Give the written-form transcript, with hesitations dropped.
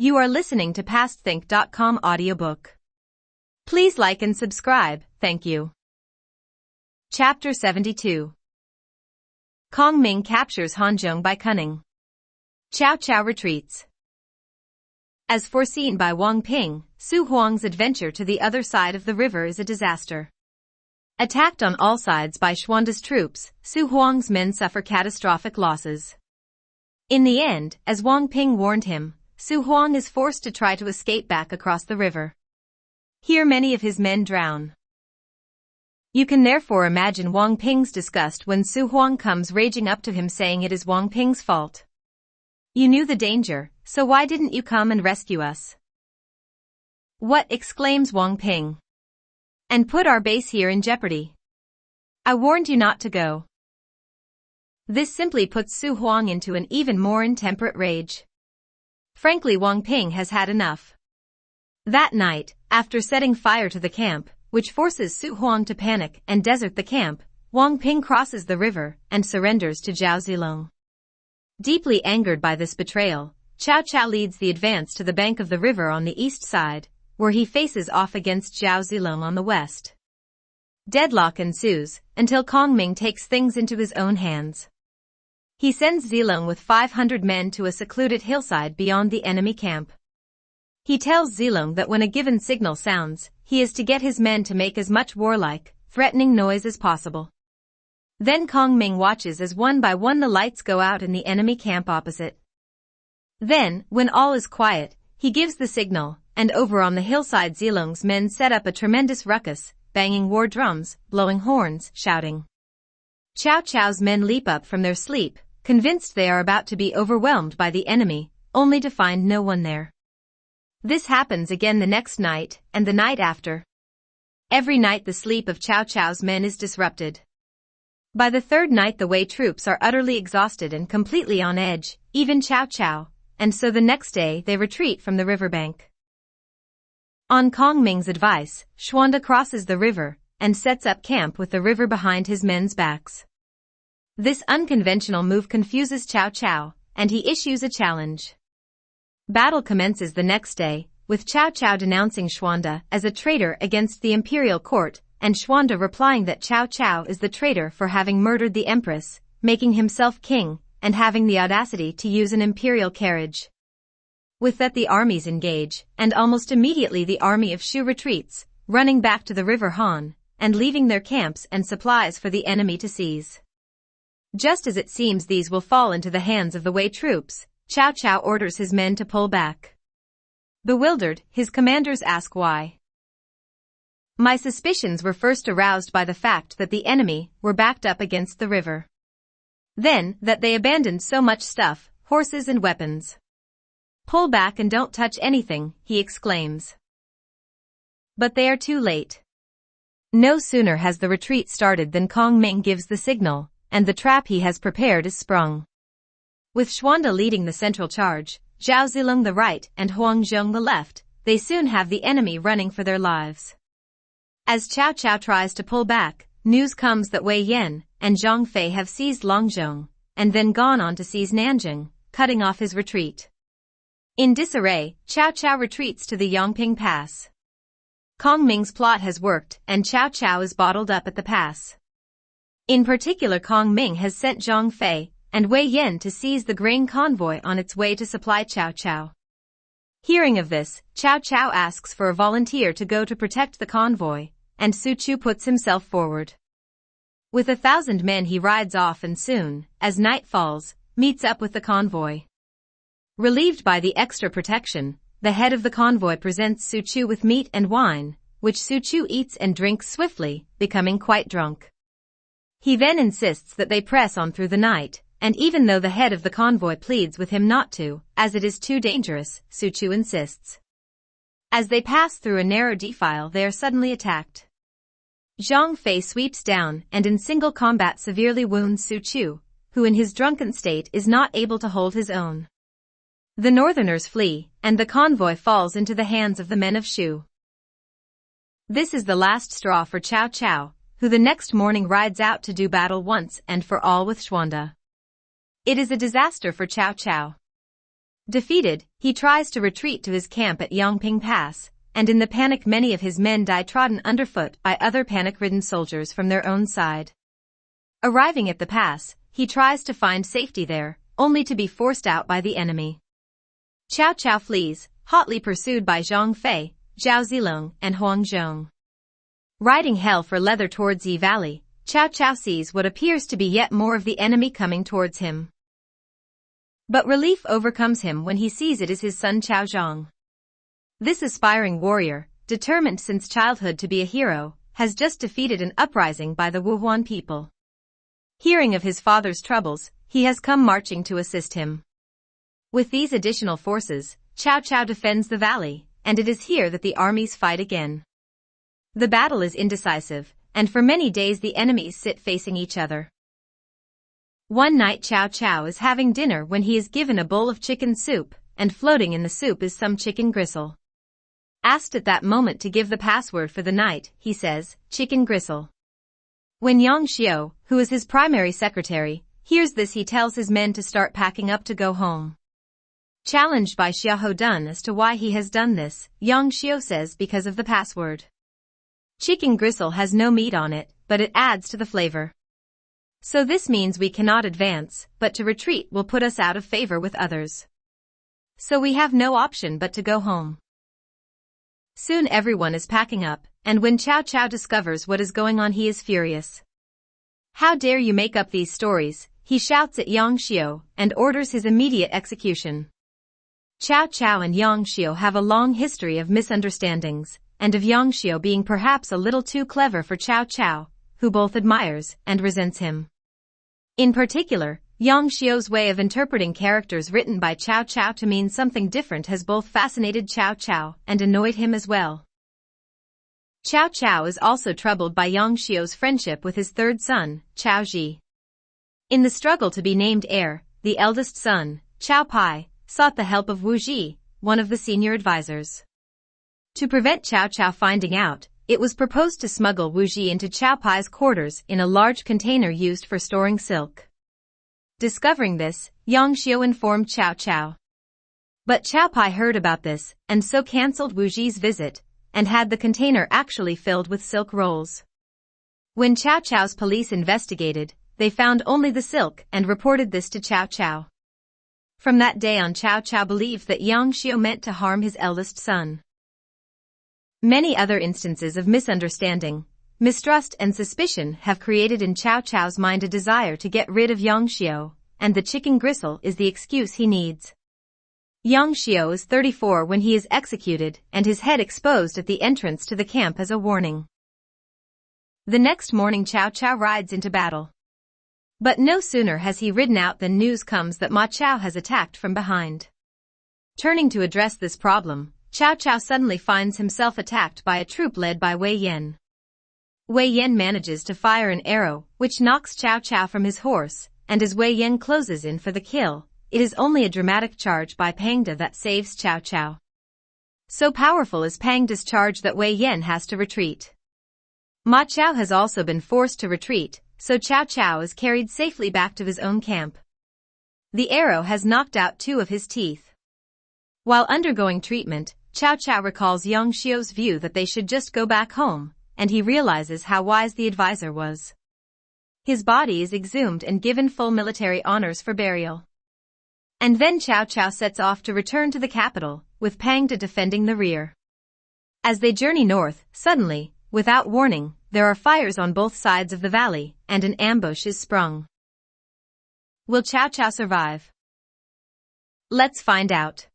You are listening to PastThink.com audiobook. Please like and subscribe, thank you. Chapter 72. Kong Ming captures Guanzhong by cunning. Cao Cao retreats. As foreseen by Wang Ping, Su Huang's adventure to the other side of the river is a disaster. Attacked on all sides by Xuanda's troops, Su Huang's men suffer catastrophic losses. In the end, as Wang Ping warned him, Su Huang is forced to try to escape back across the river. Here many of his men drown. You can therefore imagine Wang Ping's disgust when Su Huang comes raging up to him saying it is Wang Ping's fault. You knew the danger, so why didn't you come and rescue us? What, exclaims Wang Ping. And put our base here in jeopardy. I warned you not to go. This simply puts Su Huang into an even more intemperate rage. Frankly, Wang Ping has had enough. That night, after setting fire to the camp, which forces Su Huang to panic and desert the camp, Wang Ping crosses the river and surrenders to Zhao Zilong. Deeply angered by this betrayal, Cao Cao leads the advance to the bank of the river on the east side, where he faces off against Zhao Zilong on the west. Deadlock ensues, until Kong Ming takes things into his own hands. He sends Zilong with 500 men to a secluded hillside beyond the enemy camp. He tells Zilong that when a given signal sounds, he is to get his men to make as much warlike, threatening noise as possible. Then Kong Ming watches as one by one the lights go out in the enemy camp opposite. Then, when all is quiet, he gives the signal, and over on the hillside Zilong's men set up a tremendous ruckus, banging war drums, blowing horns, shouting. Cao Cao's men leap up from their sleep, convinced they are about to be overwhelmed by the enemy, only to find no one there. This happens again the next night, and the night after. Every night the sleep of Cao Cao's men is disrupted. By the third night the Wei troops are utterly exhausted and completely on edge, even Cao Cao, and so the next day they retreat from the riverbank. On Kong Ming's advice, Xuanda crosses the river, and sets up camp with the river behind his men's backs. This unconventional move confuses Cao Cao, and he issues a challenge. Battle commences the next day, with Cao Cao denouncing Xuanda as a traitor against the imperial court, and Xuanda replying that Cao Cao is the traitor for having murdered the empress, making himself king, and having the audacity to use an imperial carriage. With that the armies engage, and almost immediately the army of Shu retreats, running back to the river Han, and leaving their camps and supplies for the enemy to seize. Just as it seems these will fall into the hands of the Wei troops, Cao Cao orders his men to pull back. Bewildered, his commanders ask why. My suspicions were first aroused by the fact that the enemy were backed up against the river. Then, that they abandoned so much stuff, horses and weapons. Pull back and don't touch anything, he exclaims. But they are too late. No sooner has the retreat started than Kong Ming gives the signal, and the trap he has prepared is sprung. With Xuanda leading the central charge, Zhao Zilong the right and Guanzhong the left, they soon have the enemy running for their lives. As Cao Cao tries to pull back, news comes that Wei Yan and Zhang Fei have seized Longzhong, and then gone on to seize Nanjing, cutting off his retreat. In disarray, Cao Cao retreats to the Yongping Pass. Kong Ming's plot has worked, and Cao Cao is bottled up at the pass. In particular, Kong Ming has sent Zhang Fei and Wei Yan to seize the grain convoy on its way to supply Cao Cao. Hearing of this, Cao Cao asks for a volunteer to go to protect the convoy, and Su Chu puts himself forward. With 1,000 men he rides off and soon, as night falls, meets up with the convoy. Relieved by the extra protection, the head of the convoy presents Su Chu with meat and wine, which Su Chu eats and drinks swiftly, becoming quite drunk. He then insists that they press on through the night, and even though the head of the convoy pleads with him not to, as it is too dangerous, Su Chu insists. As they pass through a narrow defile they are suddenly attacked. Zhang Fei sweeps down and in single combat severely wounds Su Chu, who in his drunken state is not able to hold his own. The northerners flee, and the convoy falls into the hands of the men of Shu. This is the last straw for Cao Cao, who the next morning rides out to do battle once and for all with Xuanda. It is a disaster for Cao Cao. Defeated, he tries to retreat to his camp at Yongping Pass, and in the panic many of his men die trodden underfoot by other panic-ridden soldiers from their own side. Arriving at the pass, he tries to find safety there, only to be forced out by the enemy. Cao Cao flees, hotly pursued by Zhang Fei, Zhao Zilong, and Guanzhong. Riding hell for leather towards Yi Valley, Cao Cao sees what appears to be yet more of the enemy coming towards him. But relief overcomes him when he sees it is his son Cao Zhang. This aspiring warrior, determined since childhood to be a hero, has just defeated an uprising by the Wuhuan people. Hearing of his father's troubles, he has come marching to assist him. With these additional forces, Cao Cao defends the valley, and it is here that the armies fight again. The battle is indecisive, and for many days the enemies sit facing each other. One night Cao Cao is having dinner when he is given a bowl of chicken soup, and floating in the soup is some chicken gristle. Asked at that moment to give the password for the night, he says, "Chicken gristle." When Yang Xiu, who is his primary secretary, hears this, he tells his men to start packing up to go home. Challenged by Xiahou Dun as to why he has done this, Yang Xiu says because of the password. Chicken gristle has no meat on it, but it adds to the flavor. So this means we cannot advance, but to retreat will put us out of favor with others. So we have no option but to go home. Soon everyone is packing up, and when Cao Cao discovers what is going on he is furious. "How dare you make up these stories?" he shouts at Yang Xiu, and orders his immediate execution. Cao Cao and Yang Xiu have a long history of misunderstandings, and of Yang Xiu being perhaps a little too clever for Cao Cao, who both admires and resents him. In particular, Yang Xiu's way of interpreting characters written by Cao Cao to mean something different has both fascinated Cao Cao and annoyed him as well. Cao Cao is also troubled by Yang Xiu's friendship with his third son, Cao Ji. In the struggle to be named heir, the eldest son, Cao Pai, sought the help of Wu Ji, one of the senior advisors. To prevent Cao Cao finding out, it was proposed to smuggle Wu Ji into Cao Pai's quarters in a large container used for storing silk. Discovering this, Yang Xiu informed Cao Cao. But Cao Pai heard about this, and so cancelled Wu Ji's visit, and had the container actually filled with silk rolls. When Cao Cao's police investigated, they found only the silk and reported this to Cao Cao. From that day on Cao Cao believed that Yang Xiu meant to harm his eldest son. Many other instances of misunderstanding, mistrust and suspicion have created in Cao Cao's mind a desire to get rid of Yang Xiu, and the chicken gristle is the excuse he needs. Yang Xiu is 34 when he is executed and his head exposed at the entrance to the camp as a warning. The next morning Cao Cao rides into battle. But no sooner has he ridden out than news comes that Ma Chao has attacked from behind. Turning to address this problem, Cao Cao suddenly finds himself attacked by a troop led by Wei Yan. Wei Yan manages to fire an arrow, which knocks Cao Cao from his horse, and as Wei Yan closes in for the kill, it is only a dramatic charge by Pang De that saves Cao Cao. So powerful is Pang De's charge that Wei Yan has to retreat. Ma Chao has also been forced to retreat, so Cao Cao is carried safely back to his own camp. The arrow has knocked out 2 of his teeth. While undergoing treatment, Cao Cao recalls Yang Xiu's view that they should just go back home, and he realizes how wise the advisor was. His body is exhumed and given full military honors for burial. And then Cao Cao sets off to return to the capital, with Pang De defending the rear. As they journey north, suddenly, without warning, there are fires on both sides of the valley, and an ambush is sprung. Will Cao Cao survive? Let's find out.